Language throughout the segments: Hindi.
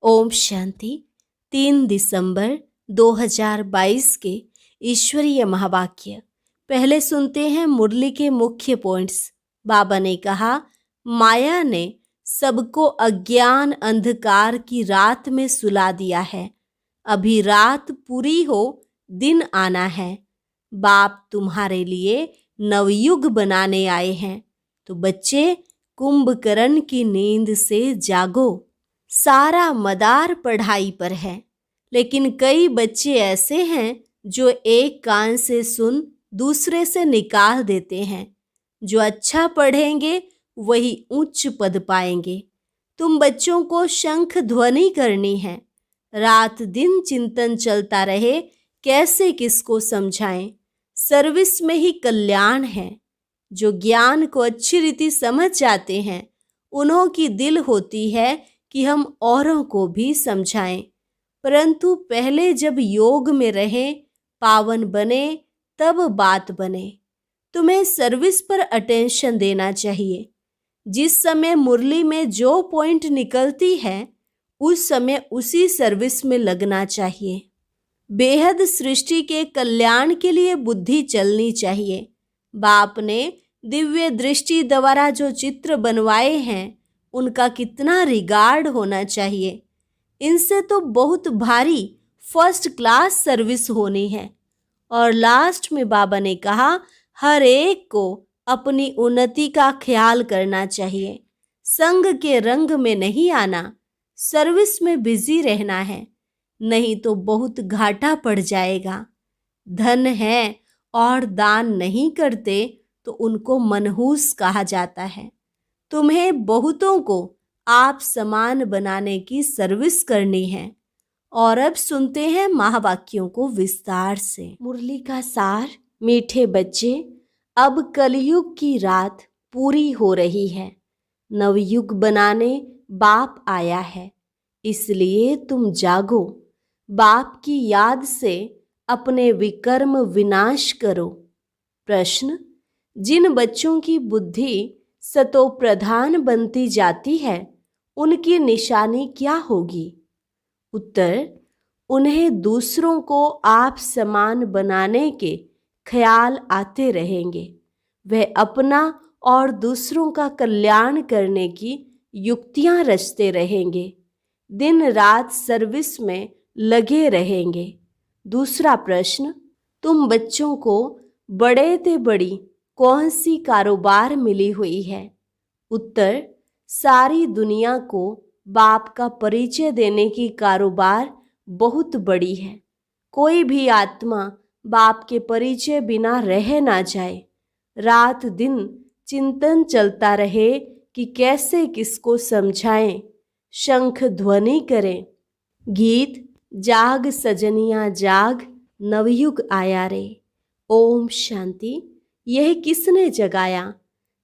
ओम शांति। 3 दिसंबर 2022 के ईश्वरीय महावाक्य। पहले सुनते हैं मुरली के मुख्य पॉइंट्स। बाबा ने कहा, माया ने सबको अज्ञान अंधकार की रात में सुला दिया है। अभी रात पूरी हो, दिन आना है। बाप तुम्हारे लिए नवयुग बनाने आए हैं, तो बच्चे कुंभकर्ण की नींद से जागो। सारा मदार पढ़ाई पर है, लेकिन कई बच्चे ऐसे हैं जो एक कान से सुन दूसरे से निकाल देते हैं। जो अच्छा पढ़ेंगे वही उच्च पद पाएंगे। तुम बच्चों को शंख ध्वनि करनी है। रात दिन चिंतन चलता रहे, कैसे किसको समझाएं। सर्विस में ही कल्याण है। जो ज्ञान को अच्छी रीति समझ जाते हैं, उन्हों की दिल होती है कि हम औरों को भी समझाएं। परंतु पहले जब योग में रहें, पावन बने, तब बात बने। तुम्हें सर्विस पर अटेंशन देना चाहिए। जिस समय मुरली में जो पॉइंट निकलती है, उस समय उसी सर्विस में लगना चाहिए। बेहद सृष्टि के कल्याण के लिए बुद्धि चलनी चाहिए। बाप ने दिव्य दृष्टि द्वारा जो चित्र बनवाए हैं, उनका कितना रिगार्ड होना चाहिए। इनसे तो बहुत भारी फर्स्ट क्लास सर्विस होनी है। और लास्ट में बाबा ने कहा, हर एक को अपनी उन्नति का ख्याल करना चाहिए। संग के रंग में नहीं आना, सर्विस में बिजी रहना है, नहीं तो बहुत घाटा पड़ जाएगा। धन है और दान नहीं करते तो उनको मनहूस कहा जाता है। तुम्हें बहुतों को आप समान बनाने की सर्विस करनी है। और अब सुनते हैं महावाक्यों को विस्तार से। मुरली का सार। मीठे बच्चे, अब कलयुग की रात पूरी हो रही है। नवयुग बनाने बाप आया है, इसलिए तुम जागो। बाप की याद से अपने विकर्म विनाश करो। प्रश्न, जिन बच्चों की बुद्धि सतो प्रधान बनती जाती है, उनकी निशानी क्या होगी? उत्तर, उन्हें दूसरों को आप समान बनाने के ख्याल आते रहेंगे। वह अपना और दूसरों का कल्याण करने की युक्तियां रचते रहेंगे। दिन रात सर्विस में लगे रहेंगे। दूसरा प्रश्न, तुम बच्चों को बड़े ते बड़ी कौन सी कारोबार मिली हुई है? उत्तर, सारी दुनिया को बाप का परिचय देने की कारोबार बहुत बड़ी है। कोई भी आत्मा बाप के परिचय बिना रह ना जाए। रात दिन चिंतन चलता रहे कि कैसे किसको समझाएं। शंख ध्वनि करें। गीत, जाग सजनिया जाग, नवयुग आया रे। ओम शांति। यह किसने जगाया?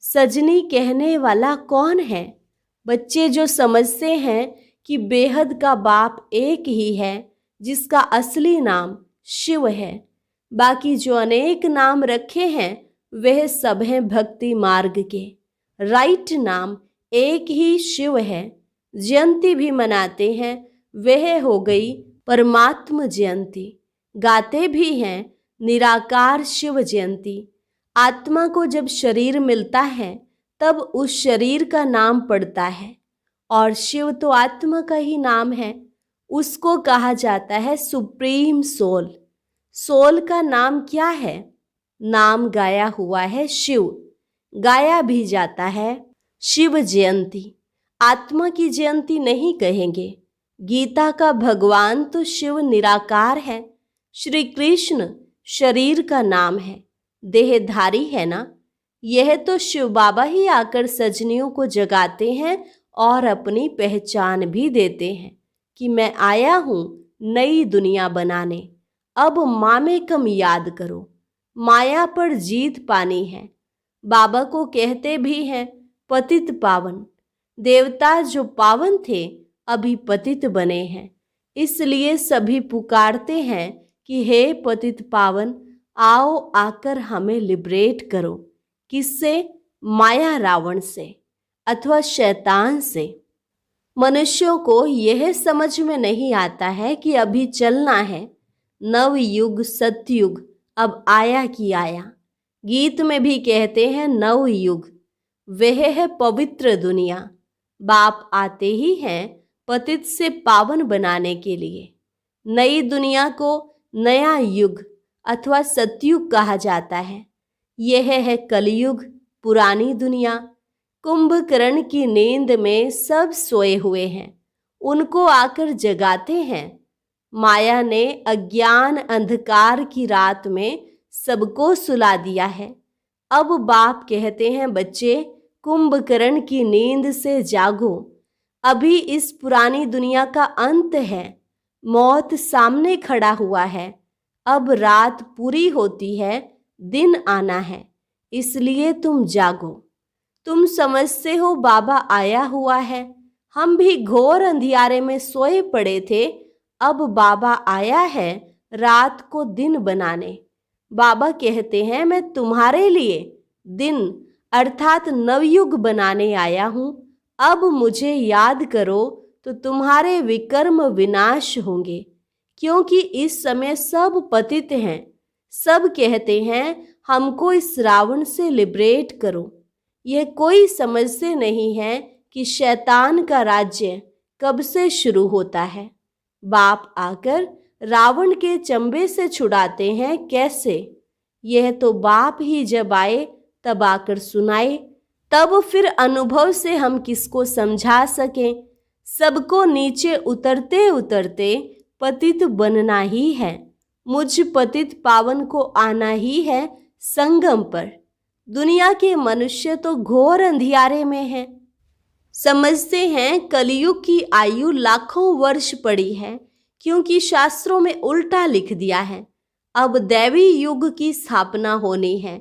सजनी कहने वाला कौन है? बच्चे जो समझते हैं कि बेहद का बाप एक ही है, जिसका असली नाम शिव है। बाकी जो अनेक नाम रखे हैं, वह सब हैं भक्ति मार्ग के। राइट नाम एक ही शिव है। जयंती भी मनाते हैं, वह हो गई परमात्म जयंती। गाते भी हैं निराकार शिव जयंती। आत्मा को जब शरीर मिलता है, तब उस शरीर का नाम पड़ता है, और शिव तो आत्मा का ही नाम है। उसको कहा जाता है सुप्रीम सोल। सोल का नाम क्या है? नाम गाया हुआ है शिव। गाया भी जाता है शिव जयंती। आत्मा की जयंती नहीं कहेंगे। गीता का भगवान तो शिव निराकार है। श्री कृष्ण शरीर का नाम है, देहधारी है ना। यह तो शिव बाबा ही आकर सजनियों को जगाते हैं और अपनी पहचान भी देते हैं कि मैं आया हूँ नई दुनिया बनाने। अब मामेकम याद करो। माया पर जीत पानी है। बाबा को कहते भी हैं पतित पावन। देवता जो पावन थे, अभी पतित बने हैं। इसलिए सभी पुकारते हैं कि हे पतित पावन, आओ आकर हमें लिबरेट करो। किससे? माया रावण से अथवा शैतान से। मनुष्यों को यह समझ में नहीं आता है कि अभी चलना है। नव युग सतयुग अब आया कि आया। गीत में भी कहते हैं नव युग, वह है पवित्र दुनिया। बाप आते ही हैं पतित से पावन बनाने के लिए। नई दुनिया को नया युग अथवा सतयुग कहा जाता है। यह है कलयुग, पुरानी दुनिया। कुंभकर्ण की नींद में सब सोए हुए हैं, उनको आकर जगाते हैं। माया ने अज्ञान अंधकार की रात में सबको सुला दिया है। अब बाप कहते हैं, बच्चे कुंभकर्ण की नींद से जागो। अभी इस पुरानी दुनिया का अंत है, मौत सामने खड़ा हुआ है। अब रात पूरी होती है, दिन आना है, इसलिए तुम जागो। तुम समझते हो बाबा आया हुआ है। हम भी घोर अंधियारे में सोए पड़े थे, अब बाबा आया है रात को दिन बनाने। बाबा कहते हैं, मैं तुम्हारे लिए दिन अर्थात नवयुग बनाने आया हूँ। अब मुझे याद करो तो तुम्हारे विकर्म विनाश होंगे, क्योंकि इस समय सब पतित हैं। सब कहते हैं हमको इस रावण से लिबरेट करो। यह कोई समझते नहीं है कि शैतान का राज्य कब से शुरू होता है। बाप आकर रावण के चंबे से छुड़ाते हैं। कैसे? यह तो बाप ही जब आए तब आकर सुनाए, तब फिर अनुभव से हम किसको समझा सकें। सबको नीचे उतरते उतरते पतित बनना ही है। मुझ पतित पावन को आना ही है संगम पर। दुनिया के मनुष्य तो घोर अंधियारे में हैं। समझते हैं कलयुग की आयु लाखों वर्ष पड़ी है, क्योंकि शास्त्रों में उल्टा लिख दिया है। अब दैवी युग की स्थापना होनी है।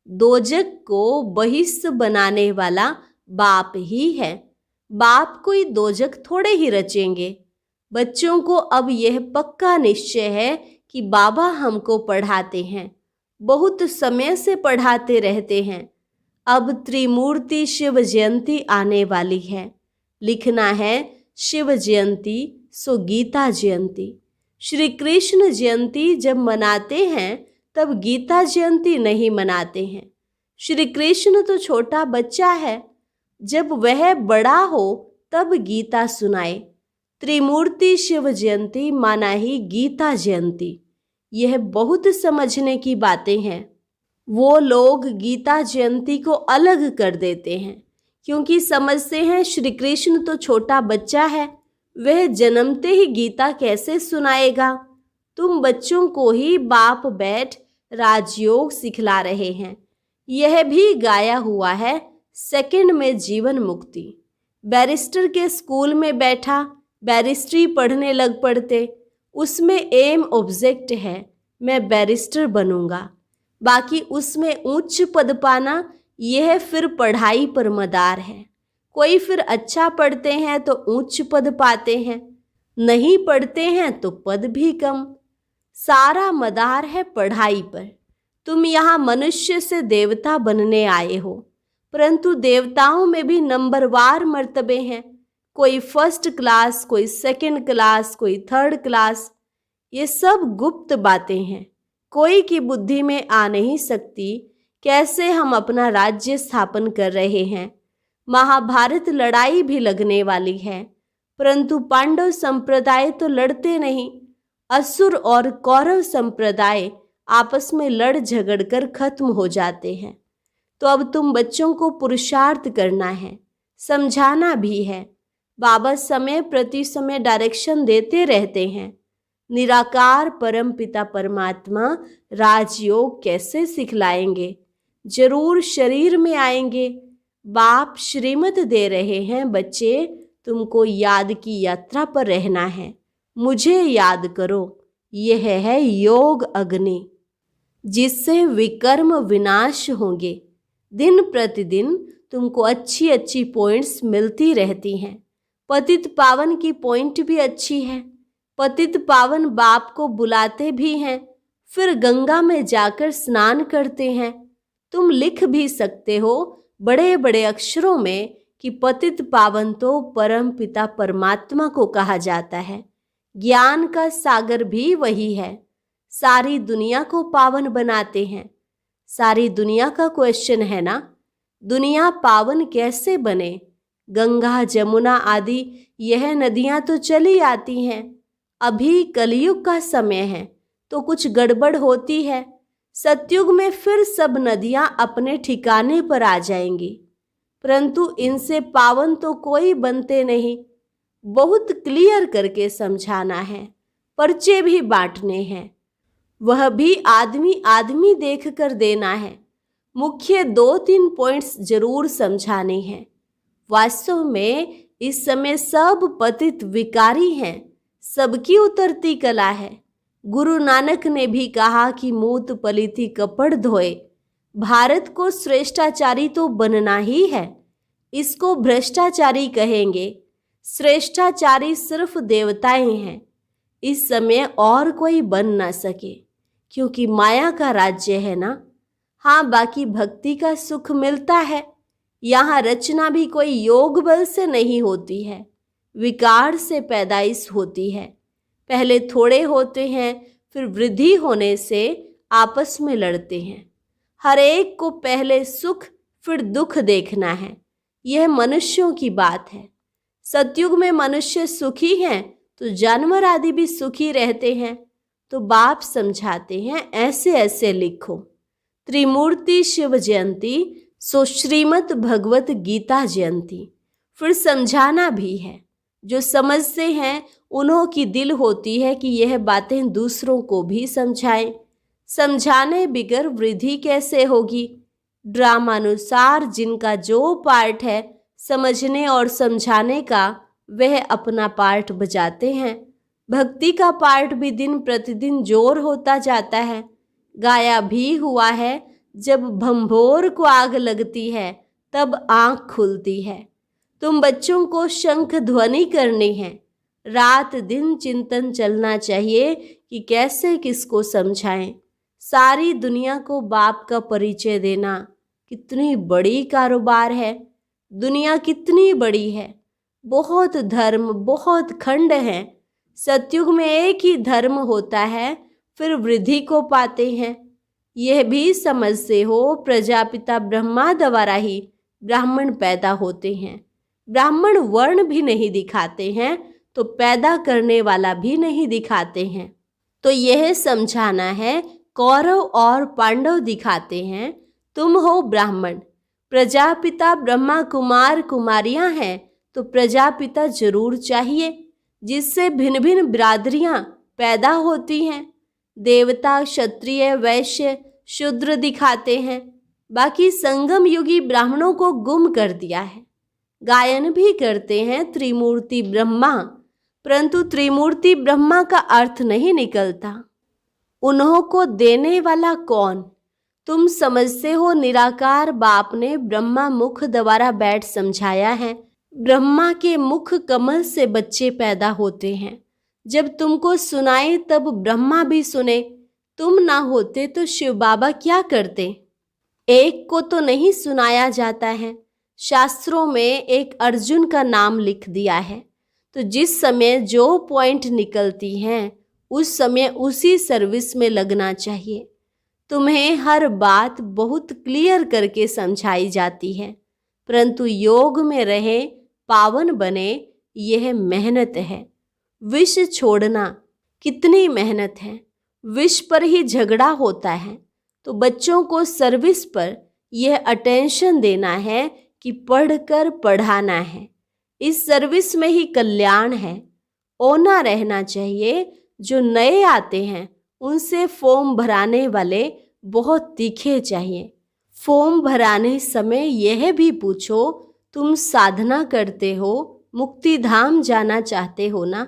दोजक को बहिष्ठ बनाने वाला बाप ही है। बाप कोई दोजक थोड़े ही रचेंगे। बच्चों को अब यह पक्का निश्चय है कि बाबा हमको पढ़ाते हैं, बहुत समय से पढ़ाते रहते हैं। अब त्रिमूर्ति शिव जयंती आने वाली है। लिखना है शिव जयंती सो गीता जयंती। श्री कृष्ण जयंती जब मनाते हैं तब गीता जयंती नहीं मनाते हैं। श्री कृष्ण तो छोटा बच्चा है, जब वह बड़ा हो तब गीता सुनाए। त्रिमूर्ति शिव जयंती माना ही गीता जयंती। यह बहुत समझने की बातें हैं। वो लोग गीता जयंती को अलग कर देते हैं, क्योंकि समझते हैं श्री कृष्ण तो छोटा बच्चा है, वह जन्मते ही गीता कैसे सुनाएगा। तुम बच्चों को ही बाप बैठ राजयोग सिखला रहे हैं। यह भी गाया हुआ है, सेकंड में जीवन मुक्ति। बैरिस्टर के स्कूल में बैठा बैरिस्ट्री पढ़ने लग पड़ते। उसमें एम ऑब्जेक्ट है, मैं बैरिस्टर बनूंगा। बाकी उसमें उच्च पद पाना, यह फिर पढ़ाई पर मदार है। कोई फिर अच्छा पढ़ते हैं तो उच्च पद पाते हैं, नहीं पढ़ते हैं तो पद भी कम। सारा मदार है पढ़ाई पर। तुम यहाँ मनुष्य से देवता बनने आए हो, परंतु देवताओं में भी नंबरवार मर्तबे हैं। कोई फर्स्ट क्लास, कोई सेकंड क्लास, कोई थर्ड क्लास। ये सब गुप्त बातें हैं, कोई की बुद्धि में आ नहीं सकती। कैसे हम अपना राज्य स्थापन कर रहे हैं। महाभारत लड़ाई भी लगने वाली है, परंतु पांडव संप्रदाय तो लड़ते नहीं। असुर और कौरव संप्रदाय आपस में लड़ झगड़ कर खत्म हो जाते हैं। तो अब तुम बच्चों को पुरुषार्थ करना है, समझाना भी है। बाबा समय प्रति समय डायरेक्शन देते रहते हैं। निराकार परम पिता परमात्मा राजयोग कैसे सिखलाएंगे। जरूर शरीर में आएंगे। बाप श्रीमत दे रहे हैं, बच्चे तुमको याद की यात्रा पर रहना है। मुझे याद करो। यह है योग अग्नि, जिससे विकर्म विनाश होंगे। दिन प्रतिदिन तुमको अच्छी अच्छी पॉइंट्स मिलती रहती हैं। पतित पावन की पॉइंट भी अच्छी है। पतित पावन बाप को बुलाते भी हैं, फिर गंगा में जाकर स्नान करते हैं। तुम लिख भी सकते हो बड़े बड़े अक्षरों में कि पतित पावन तो परम पिता परमात्मा को कहा जाता है। ज्ञान का सागर भी वही है। सारी दुनिया को पावन बनाते हैं। सारी दुनिया का क्वेश्चन है ना, दुनिया पावन कैसे बने? गंगा जमुना आदि यह नदियां तो चली आती हैं। अभी कलयुग का समय है तो कुछ गड़बड़ होती है। सतयुग में फिर सब नदियां अपने ठिकाने पर आ जाएंगी, परंतु इनसे पावन तो कोई बनते नहीं। बहुत क्लियर करके समझाना है, पर्चे भी बांटने हैं, वह भी आदमी आदमी देखकर देना है। मुख्य 2-3 पॉइंट्स जरूर समझाने हैं। वास्तव में इस समय सब पतित विकारी हैं, सबकी उतरती कला है। गुरु नानक ने भी कहा कि मूत पलिथी कपड़ धोए। भारत को श्रेष्ठाचारी तो बनना ही है, इसको भ्रष्टाचारी कहेंगे। श्रेष्ठाचारी सिर्फ देवताएं हैं। इस समय और कोई बन ना सके, क्योंकि माया का राज्य है ना। हाँ, बाकी भक्ति का सुख मिलता है। यहाँ रचना भी कोई योग बल से नहीं होती है, विकार से पैदाइश होती है। पहले थोड़े होते हैं, फिर वृद्धि होने से आपस में लड़ते हैं। हर एक को पहले सुख फिर दुख देखना है। यह मनुष्यों की बात है। सतयुग में मनुष्य सुखी हैं तो जानवर आदि भी सुखी रहते हैं। तो बाप समझाते हैं, ऐसे ऐसे लिखो। त्रिमूर्ति शिव जयंती सो श्रीमद् भगवत गीता जयंती। फिर समझाना भी है। जो समझते हैं उन्हों की दिल होती है कि यह बातें दूसरों को भी समझाएं। समझाने बिगर वृद्धि कैसे होगी? ड्रामानुसार जिनका जो पार्ट है समझने और समझाने का, वह अपना पार्ट बजाते हैं। भक्ति का पार्ट भी दिन प्रतिदिन जोर होता जाता है। गाया भी हुआ है, जब भंभोर को आग लगती है तब आंख खुलती है। तुम बच्चों को शंख ध्वनि करनी है। रात दिन चिंतन चलना चाहिए कि कैसे किसको समझाएं। सारी दुनिया को बाप का परिचय देना कितनी बड़ी कारोबार है। दुनिया कितनी बड़ी है, बहुत धर्म, बहुत खंड हैं। सतयुग में एक ही धर्म होता है, फिर वृद्धि को पाते हैं। यह भी समझते हो, प्रजापिता ब्रह्मा द्वारा ही ब्राह्मण पैदा होते हैं। ब्राह्मण वर्ण भी नहीं दिखाते हैं तो पैदा करने वाला भी नहीं दिखाते हैं। तो यह समझाना है, कौरव और पांडव दिखाते हैं, तुम हो ब्राह्मण। प्रजापिता ब्रह्मा कुमार कुमारियां हैं तो प्रजापिता जरूर चाहिए, जिससे भिन्न भिन्न बिरादरियां पैदा होती हैं। देवता, क्षत्रिय, वैश्य, शूद्र दिखाते हैं। बाकी संगम युगी ब्राह्मणों को गुम कर दिया है। गायन भी करते हैं त्रिमूर्ति ब्रह्मा, परंतु त्रिमूर्ति ब्रह्मा का अर्थ नहीं निकलता। उन्हों को देने वाला कौन? तुम समझते हो, निराकार बाप ने ब्रह्मा मुख द्वारा बैठ समझाया है। ब्रह्मा के मुख कमल से बच्चे पैदा होते हैं। जब तुमको सुनाए तब ब्रह्मा भी सुने। तुम ना होते तो शिव बाबा क्या करते? एक को तो नहीं सुनाया जाता है। शास्त्रों में एक अर्जुन का नाम लिख दिया है, तो जिस समय जो पॉइंट निकलती हैं उस समय उसी सर्विस में लगना चाहिए। तुम्हें हर बात बहुत क्लियर करके समझाई जाती है, परंतु योग में रहे, पावन बने, यह मेहनत है। विष छोड़ना कितनी मेहनत है। विष पर ही झगड़ा होता है। तो बच्चों को सर्विस पर यह अटेंशन देना है कि पढ़कर पढ़ाना है। इस सर्विस में ही कल्याण है। ओना रहना चाहिए। जो नए आते हैं उनसे फॉर्म भराने वाले बहुत तीखे चाहिए। फॉर्म भराने समय यह भी पूछो, तुम साधना करते हो, मुक्ति धाम जाना चाहते हो ना?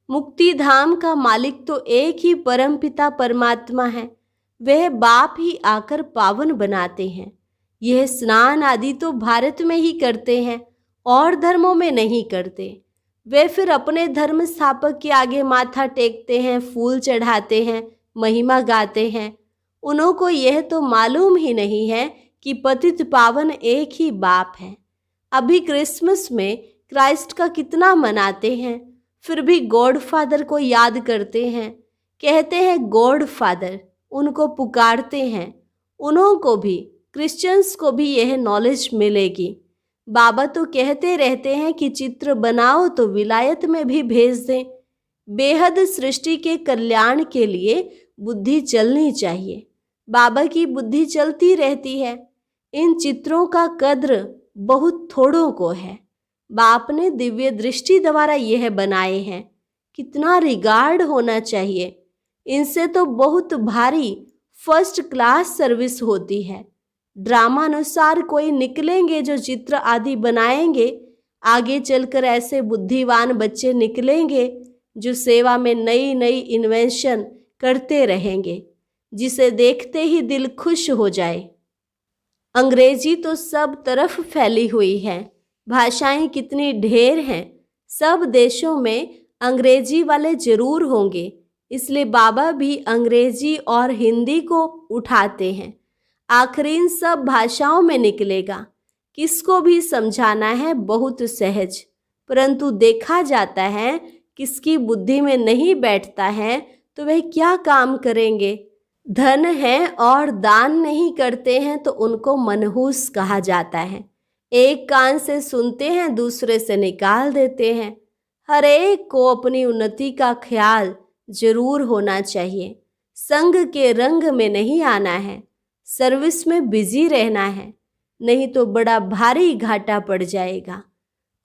मुक्ति धाम का मालिक तो एक ही परमपिता परमात्मा है। वह बाप ही आकर पावन बनाते हैं। यह स्नान आदि तो भारत में ही करते हैं, और धर्मों में नहीं करते। वे फिर अपने धर्म स्थापक के आगे माथा टेकते हैं, फूल चढ़ाते हैं, महिमा गाते हैं। उन्हों को यह तो मालूम ही नहीं है कि पतित पावन एक ही बाप है। अभी क्रिसमस में क्राइस्ट का कितना मनाते हैं, फिर भी गॉड फादर को याद करते हैं, कहते हैं गॉड फादर, उनको पुकारते हैं। उन्हों को भी, क्रिश्चियंस को भी यह नॉलेज मिलेगी। बाबा तो कहते रहते हैं कि चित्र बनाओ तो विलायत में भी भेज दें। बेहद सृष्टि के कल्याण के लिए बुद्धि चलनी चाहिए। बाबा की बुद्धि चलती रहती है। इन चित्रों का कद्र बहुत थोड़ों को है। बाप ने दिव्य दृष्टि द्वारा यह बनाए हैं। कितना रिगार्ड होना चाहिए। इनसे तो बहुत भारी फर्स्ट क्लास सर्विस होती है। ड्रामा अनुसार कोई निकलेंगे जो चित्र आदि बनाएंगे, आगे चलकर ऐसे बुद्धिवान बच्चे निकलेंगे जो सेवा में नई नई इन्वेंशन करते रहेंगे, जिसे देखते ही दिल खुश हो जाए। अंग्रेजी तो सब तरफ फैली हुई है। भाषाएं कितनी ढेर हैं। सब देशों में अंग्रेजी वाले जरूर होंगे, इसलिए बाबा भी अंग्रेजी और हिंदी को उठाते हैं। आखिर इन सब भाषाओं में निकलेगा। किसको भी समझाना है बहुत सहज, परंतु देखा जाता है किसकी बुद्धि में नहीं बैठता है तो वह क्या काम करेंगे। धन है और दान नहीं करते हैं तो उनको मनहूस कहा जाता है। एक कान से सुनते हैं, दूसरे से निकाल देते हैं। हर एक को अपनी उन्नति का ख्याल जरूर होना चाहिए। संग के रंग में नहीं आना है, सर्विस में बिजी रहना है, नहीं तो बड़ा भारी घाटा पड़ जाएगा।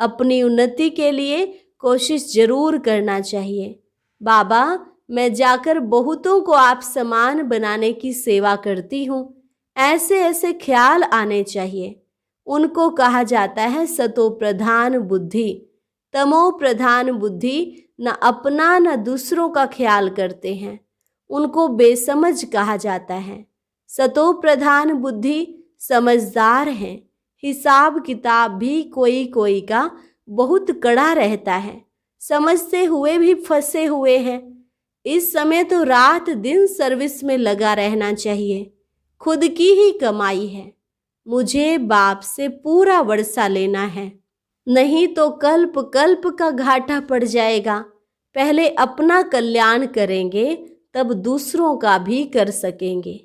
अपनी उन्नति के लिए कोशिश जरूर करना चाहिए। बाबा, मैं जाकर बहुतों को आप समान बनाने की सेवा करती हूँ, ऐसे ऐसे ख्याल आने चाहिए। उनको कहा जाता है सतो प्रधान बुद्धि। तमो प्रधान बुद्धि न अपना न दूसरों का ख्याल करते हैं, उनको बेसमझ कहा जाता है। सतो प्रधान बुद्धि समझदार हैं। हिसाब किताब भी कोई कोई का बहुत कड़ा रहता है, समझते हुए भी फंसे हुए हैं। इस समय तो रात दिन सर्विस में लगा रहना चाहिए। खुद की ही कमाई है। मुझे बाप से पूरा वर्षा लेना है, नहीं तो कल्प कल्प का घाटा पड़ जाएगा। पहले अपना कल्याण करेंगे तब दूसरों का भी कर सकेंगे।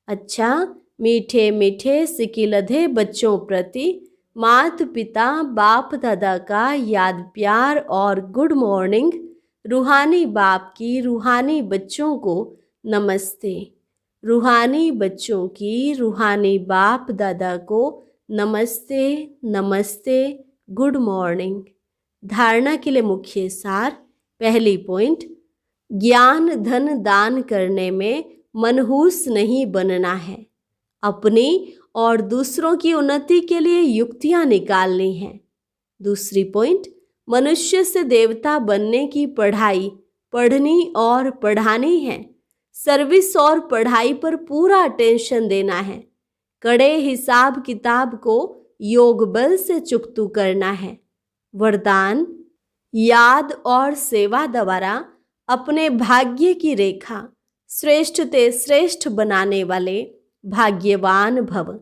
अच्छा, मीठे मीठे सिकिलधे बच्चों प्रति माता पिता बाप दादा का याद प्यार और गुड मॉर्निंग। रूहानी बाप की रूहानी बच्चों को नमस्ते। रूहानी बच्चों की रूहानी बाप दादा को नमस्ते नमस्ते, गुड मॉर्निंग। धारणा के लिए मुख्य सार। पहली पॉइंट, ज्ञान धन दान करने में मनहूस नहीं बनना है। अपनी और दूसरों की उन्नति के लिए युक्तियां निकालनी हैं। दूसरी पॉइंट, मनुष्य से देवता बनने की पढ़ाई पढ़नी और पढ़ानी है। सर्विस और पढ़ाई पर पूरा अटेंशन देना है। कड़े हिसाब किताब को योग बल से चुकतू करना है। वरदान, याद और सेवा द्वारा अपने भाग्य की रेखा श्रेष्ठ ते श्रेष्ठ बनाने वाले भाग्यवान भव।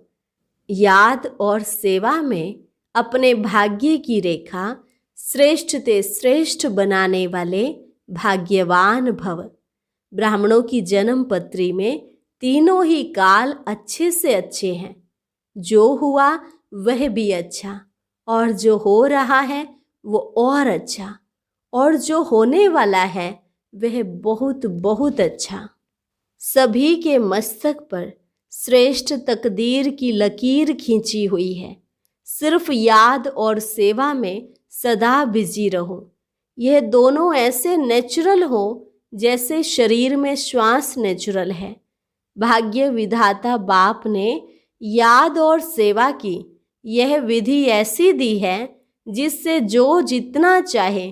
याद और सेवा में अपने भाग्य की रेखा श्रेष्ठ ते श्रेष्ठ बनाने वाले भाग्यवान भव। ब्राह्मणों की जन्म पत्री में तीनों ही काल अच्छे से अच्छे हैं। जो हुआ वह भी अच्छा, और जो हो रहा है वो और अच्छा, और जो होने वाला है वह बहुत बहुत अच्छा। सभी के मस्तक पर श्रेष्ठ तकदीर की लकीर खींची हुई है। सिर्फ याद और सेवा में सदा बिजी रहो। यह दोनों ऐसे नेचुरल हो जैसे शरीर में श्वास नेचुरल है। भाग्य विधाता बाप ने याद और सेवा की यह विधि ऐसी दी है जिससे जो जितना चाहे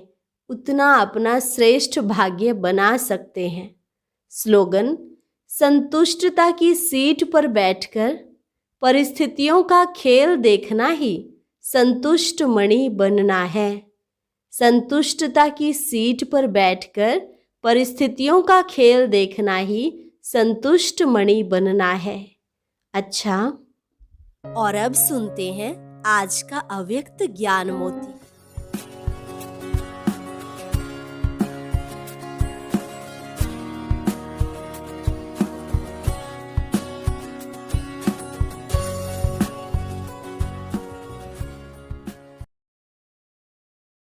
उतना अपना श्रेष्ठ भाग्य बना सकते हैं। स्लोगन, संतुष्टता की सीट पर बैठकर परिस्थितियों का खेल देखना ही संतुष्ट मणि बनना है। संतुष्टता की सीट पर बैठकर परिस्थितियों का खेल देखना ही संतुष्ट मणि बनना है। अच्छा, और अब सुनते हैं आज का अव्यक्त ज्ञान मोती।